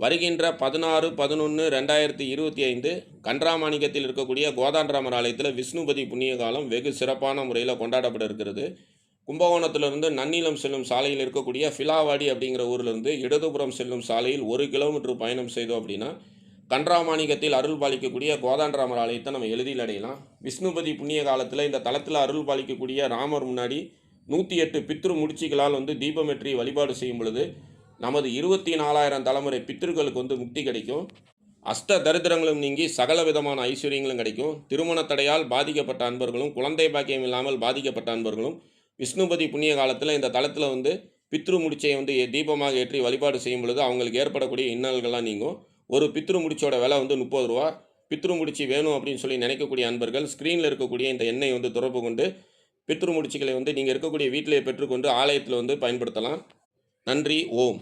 வருகின்ற 16/11/2025 கன்றாமாணிக்கத்தில் இருக்கக்கூடிய கோதாண்டராமர் ஆலயத்தில் விஷ்ணுபதி புண்ணிய காலம் வெகு சிறப்பான முறையில் கொண்டாடப்பட இருக்கிறது. கும்பகோணத்திலிருந்து நன்னிலம் செல்லும் சாலையில் இருக்கக்கூடிய ஃபிலாவாடி அப்படிங்கிற ஊரிலிருந்து இடதுபுறம் செல்லும் சாலையில் 1 கிலோமீட்டர் பயணம் செய்தோம் அப்படின்னா கன்றாமாணிக்கத்தில் அருள் பாலிக்கக்கூடிய கோதாண்டராமர் ஆலயத்தை நம்ம எளிதில் அடையலாம். விஷ்ணுபதி புண்ணிய காலத்தில் இந்த தலத்தில் அருள் பாலிக்கக்கூடிய ராமர் முன்னாடி 108 பித்ரு முடிச்சிகளால் தீபமேற்றி வழிபாடு செய்யும் பொழுது நமது 24,000 தலைமுறை பித்திருக்களுக்கு முக்தி கிடைக்கும். அஷ்ட தரித்திரங்களும் நீங்கி சகல விதமான ஐஸ்வர்யங்களும் கிடைக்கும். திருமண தடையால் பாதிக்கப்பட்ட அன்பர்களும் குழந்தை பாக்கியம் இல்லாமல் பாதிக்கப்பட்ட அன்பர்களும் விஷ்ணுபதி புண்ணிய காலத்தில் இந்த தலத்தில் பித்ரு முடிச்சை தீபமாக ஏற்றி வழிபாடு செய்யும் பொழுது அவங்களுக்கு ஏற்படக்கூடிய இன்னல்கள்லாம் நீங்கும். ஒரு பித்ரு முடிச்சோட விலை 30 ரூபா. பித்ரு முடிச்சு வேணும் அப்படின்னு சொல்லி நினைக்கக்கூடிய அன்பர்கள் ஸ்க்ரீனில் இருக்கக்கூடிய இந்த எண்ணெய் தொடர்பு கொண்டு பித்ரு முடிச்சுகளை நீங்கள் இருக்கக்கூடிய வீட்டிலே பெற்றுக்கொண்டு ஆலயத்தில் பயன்படுத்தலாம். நன்றி. ஓம்.